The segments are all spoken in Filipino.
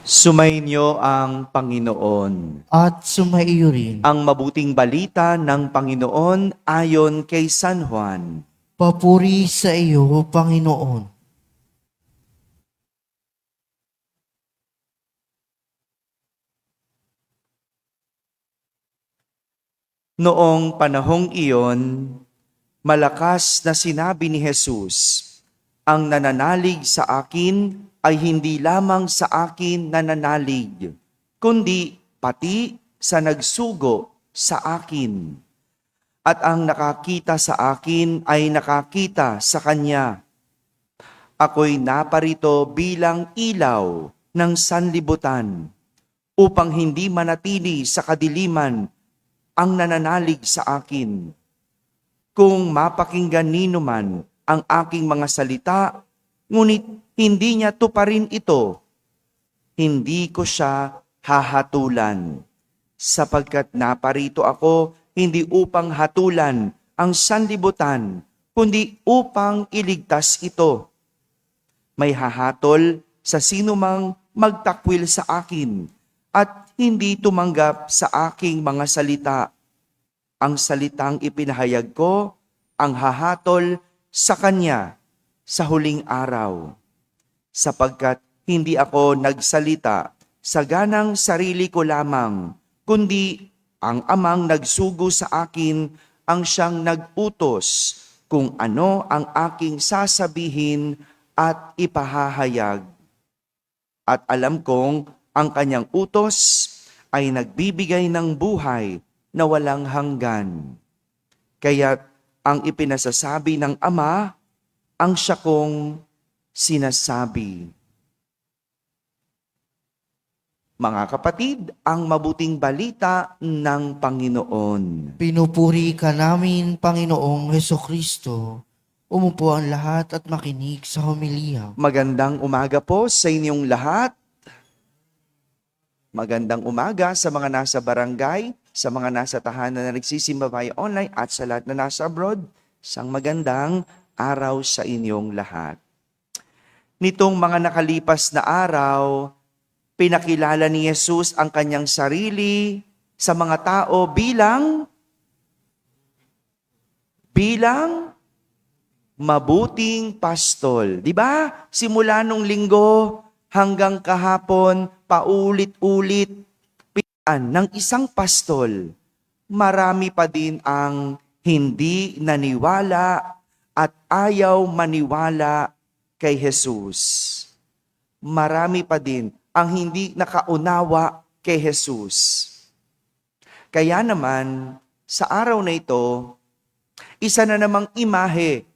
Sumainyo ang Panginoon. At sumaiyo rin. Ang mabuting balita ng Panginoon ayon kay San Juan. Papuri sa iyo, Panginoon. Noong panahong iyon, malakas na sinabi ni Jesus, "Ang nananalig sa akin ay hindi lamang sa akin nananalig, kundi pati sa nagsugo sa akin. At ang nakakita sa akin ay nakakita sa Kanya. Ako'y naparito bilang ilaw ng sanlibutan, upang hindi manatili sa kadiliman ang nananalig sa akin. Kung mapakinggan nino man ang aking mga salita, ngunit hindi niya tuparin ito, hindi ko siya hahatulan. Sapagkat naparito ako hindi upang hatulan ang sanlibutan, kundi upang iligtas ito. May hahatol sa sinumang magtakwil sa akin at hindi tumanggap sa aking mga salita. Ang salitang ipinahayag ko, ang hahatol sa kanya sa huling araw. Sapagkat hindi ako nagsalita sa ganang sarili ko lamang, kundi ang amang nagsugo sa akin ang siyang nag-utos kung ano ang aking sasabihin at ipahahayag. At alam kong ang kanyang utos ay nagbibigay ng buhay na walang hanggan. Kaya't ang ipinasasabi ng Ama, ang siya kong sinasabi." Mga kapatid, ang mabuting balita ng Panginoon. Pinupuri ka namin, Panginoong Hesukristo. Umupo ang lahat at makinig sa homilya. Magandang umaga po sa inyong lahat. Magandang umaga sa mga nasa barangay, sa mga nasa tahanan na nagsisimba via online at sa lahat na nasa abroad. Isang magandang araw sa inyong lahat. Nitong mga nakalipas na araw, pinakilala ni Jesus ang kanyang sarili sa mga tao bilang mabuting pastol. Di ba? Simula nung linggo hanggang kahapon, paulit-ulit, pinaan ng isang pastol. Marami pa din ang hindi naniwala at ayaw maniwala kay Jesus. Marami pa din ang hindi nakaunawa kay Jesus. Kaya naman, sa araw na ito, isa na namang imahe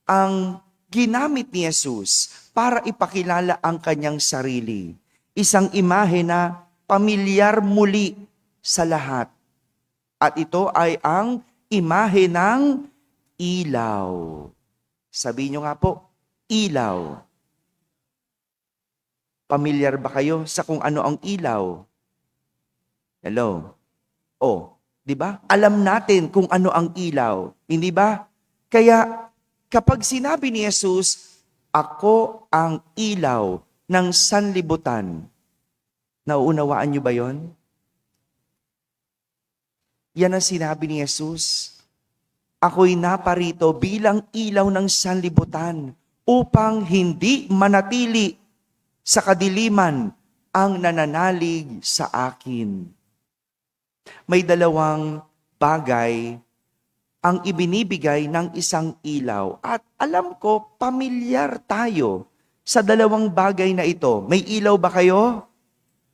ang ginamit ni Jesus para ipakilala ang kanyang sarili. Isang imahe na pamilyar muli sa lahat. At ito ay ang imahe ng ilaw. Sabihin nyo nga po, ilaw. Pamilyar ba kayo sa kung ano ang ilaw? Hello? Oh, di ba? Alam natin kung ano ang ilaw, hindi ba? Kaya kapag sinabi ni Jesus, "Ako ang ilaw ng sanlibutan," nauunawaan niyo ba yon? Yan ang sinabi ni Jesus. Ako'y naparito bilang ilaw ng sanlibutan upang hindi manatili sa kadiliman ang nananalig sa akin. May dalawang bagay ang ibinibigay ng isang ilaw. At alam ko, pamilyar tayo sa dalawang bagay na ito. May ilaw ba kayo?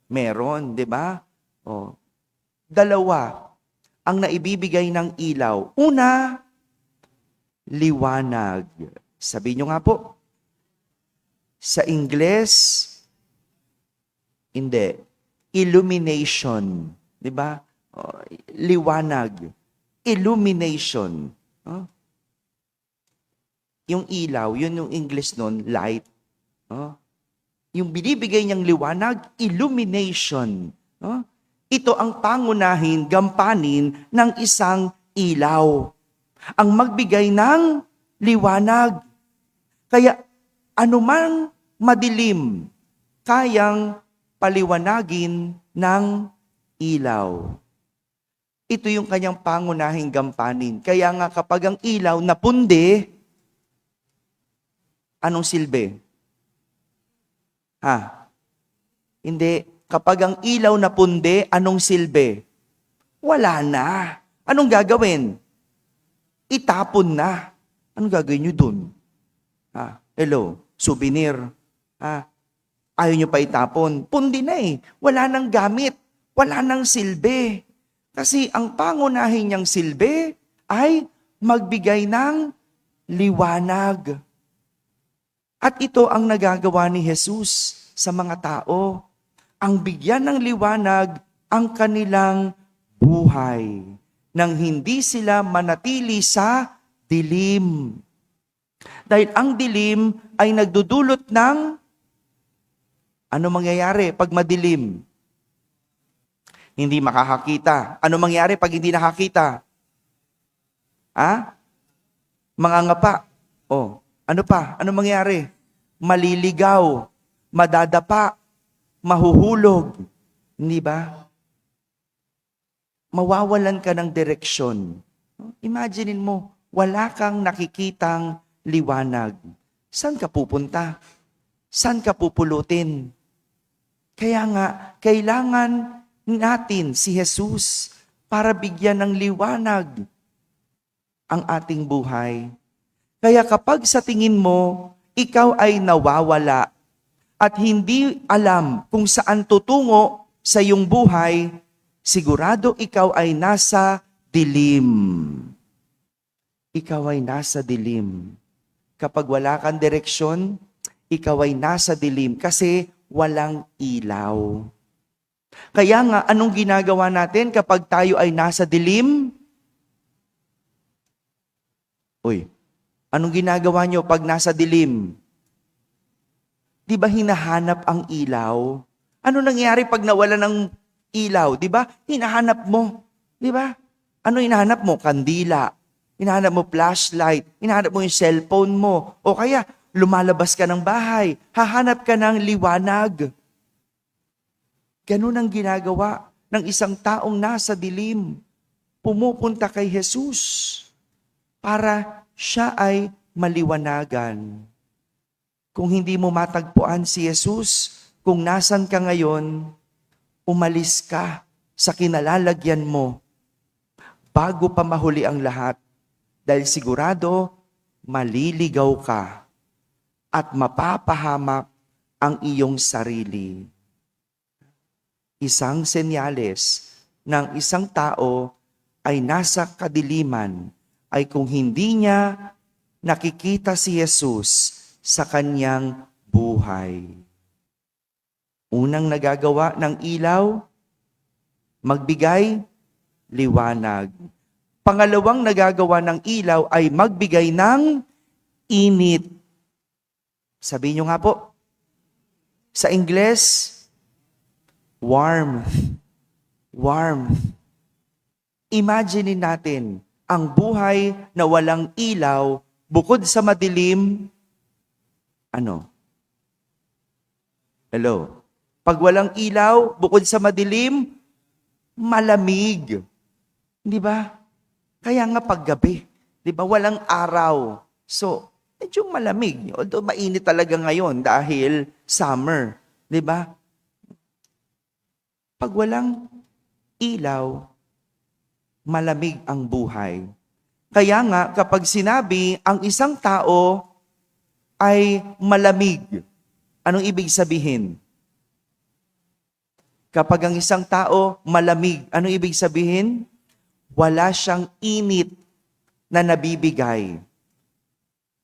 Meron, di ba? Oh. Dalawa ang naibibigay ng ilaw. Una, liwanag. Sabihin nyo nga po. Sa Ingles, hindi. Illumination. Di ba? Oh, liwanag. Illumination. Oh. Yung ilaw, yun yung English nun, light. Oh. Yung binibigay niyang liwanag, illumination. Oh. Ito ang pangunahin, gampanin ng isang ilaw. Ang magbigay ng liwanag. Kaya anumang madilim, kayang paliwanagin ng ilaw. Ito yung kanyang pangunahing gampanin. Kaya nga kapag ang ilaw napundi, anong silbi? Hindi. Kapag ang ilaw napundi, anong silbi? Wala na. Anong gagawin? Itapon na. Anong gagawin nyo dun? Hello, souvenir. Ayaw nyo pa itapon. Pundi na eh. Wala nang gamit. Wala nang silbi. Kasi ang pangunahin niyang silbi ay magbigay ng liwanag. At ito ang nagagawa ni Jesus sa mga tao. Ang bigyan ng liwanag ang kanilang buhay nang hindi sila manatili sa dilim. Dahil ang dilim ay nagdudulot ng ano mangyayari pag madilim? Hindi makakakita. Ano mangyayari pag hindi nakakita? Mangangapa. Ano pa? Ano mangyayari? Maliligaw, madadapa, mahuhulog. Hindi ba? Mawawalan ka ng direksyon. Imaginin mo, wala kang nakikitang liwanag. Saan ka pupunta? Saan ka pupulutin? Kaya nga, kailangan natin si Jesus para bigyan ng liwanag ang ating buhay. Kaya kapag sa tingin mo, ikaw ay nawawala at hindi alam kung saan tutungo sa iyong buhay, sigurado ikaw ay nasa dilim. Ikaw ay nasa dilim. Kapag wala kang direksyon, ikaw ay nasa dilim kasi walang ilaw. Kaya nga, anong ginagawa natin kapag tayo ay nasa dilim? Anong ginagawa nyo pag nasa dilim? Di ba hinahanap ang ilaw? Ano nangyari pag nawala ng ilaw? Di ba? Hinahanap mo. Di ba? Ano hinahanap mo? Kandila. Hinahanap mo flashlight. Hinahanap mo yung cellphone mo. O kaya, lumalabas ka ng bahay. Hahanap ka ng liwanag. Ganun ang ginagawa ng isang taong nasa dilim. Pumupunta kay Jesus para siya ay maliwanagan. Kung hindi mo matagpuan si Jesus, kung nasan ka ngayon, umalis ka sa kinalalagyan mo bago pa mahuli ang lahat. Dahil sigurado, maliligaw ka at mapapahamak ang iyong sarili. Isang senyales ng isang tao ay nasa kadiliman ay kung hindi niya nakikita si Jesus sa kanyang buhay. Unang nagagawa ng ilaw, magbigay liwanag. Pangalawang nagagawa ng ilaw ay magbigay ng init. Sabihin nyo nga po, sa Ingles, warmth. Warmth. Imagine natin, ang buhay na walang ilaw, bukod sa madilim, ano? Hello? Pag walang ilaw, bukod sa madilim, malamig. Di ba? Kaya nga paggabi, di ba? Walang araw. So, medyo malamig. Although mainit talaga ngayon dahil summer. Di ba? Pag walang ilaw, malamig ang buhay. Kaya nga, kapag sinabi ang isang tao ay malamig, anong ibig sabihin? Kapag ang isang tao malamig, anong ibig sabihin? Wala siyang init na nabibigay.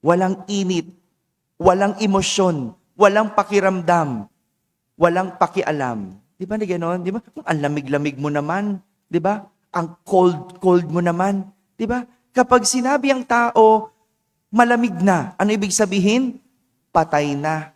Walang init, walang emosyon, walang pakiramdam, walang pakialam. Di ba na gano'n? Di ba? Ang lamig-lamig mo naman. Di ba? Ang cold mo naman. Di ba? Kapag sinabi ang tao, malamig na. Ano ibig sabihin? Patay na.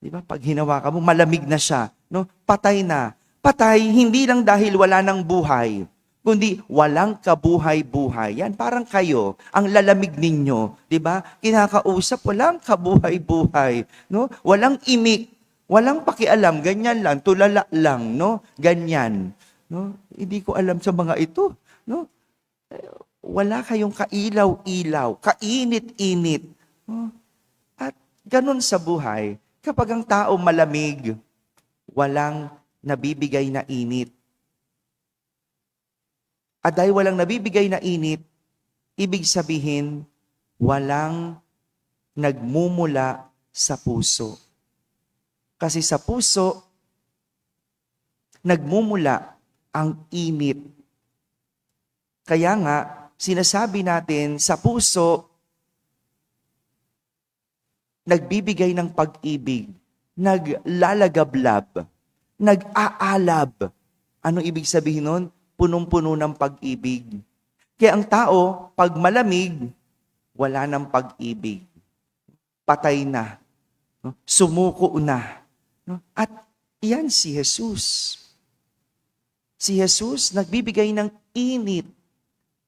Di ba? Pag hinawakan mo, malamig na siya. No? Patay na. Patay, hindi lang dahil wala ng buhay, kundi walang kabuhay-buhay. Yan, parang kayo, ang lalamig ninyo. Di ba? Kinakausap, walang kabuhay-buhay. No? Walang imik, Walang pakialam, ganyan lang, tulala lang, no? Ganyan. No? Hindi ko alam sa mga ito, no? Wala kayong kailaw-ilaw, kainit-init. No? At ganun sa buhay, kapag ang tao malamig, walang nabibigay na init. At dahil walang nabibigay na init, ibig sabihin, walang nagmumula sa puso. Kasi sa puso, nagmumula ang init. Kaya nga, sinasabi natin, sa puso, nagbibigay ng pag-ibig, naglalagablab, nag-aalab. Ano ibig sabihin nun? Punong-puno ng pag-ibig. Kaya ang tao, pag malamig, wala ng pag-ibig. Patay na. No? Sumuko na. No? At iyan si Jesus. Si Jesus nagbibigay ng init.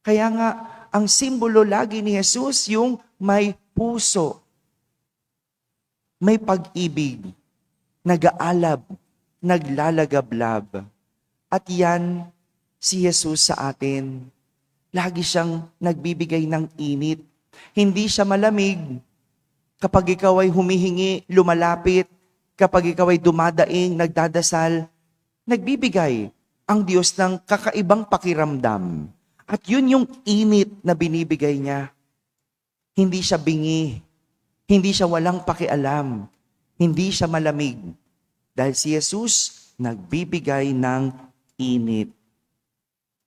Kaya nga, ang simbolo lagi ni Jesus yung may puso. May pag-ibig. Nag-aalab. Naglalagablab. At yan, si Jesus sa atin. Lagi siyang nagbibigay ng init. Hindi siya malamig. Kapag ikaw ay humihingi, lumalapit, kapag ikaw ay dumadaing, nagdadasal, nagbibigay ang Diyos ng kakaibang pakiramdam. At yun yung init na binibigay niya. Hindi siya bingi. Hindi siya walang pakialam. Hindi siya malamig. Dahil si Jesus nagbibigay ng init.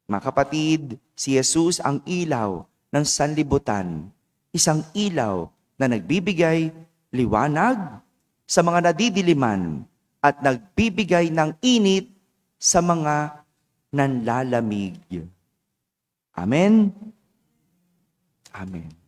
Mga kapatid, si Jesus ang ilaw ng sanlibutan. Isang ilaw na nagbibigay liwanag sa mga nadidiliman at nagbibigay ng init sa mga nanlalamig. Amen? Amen.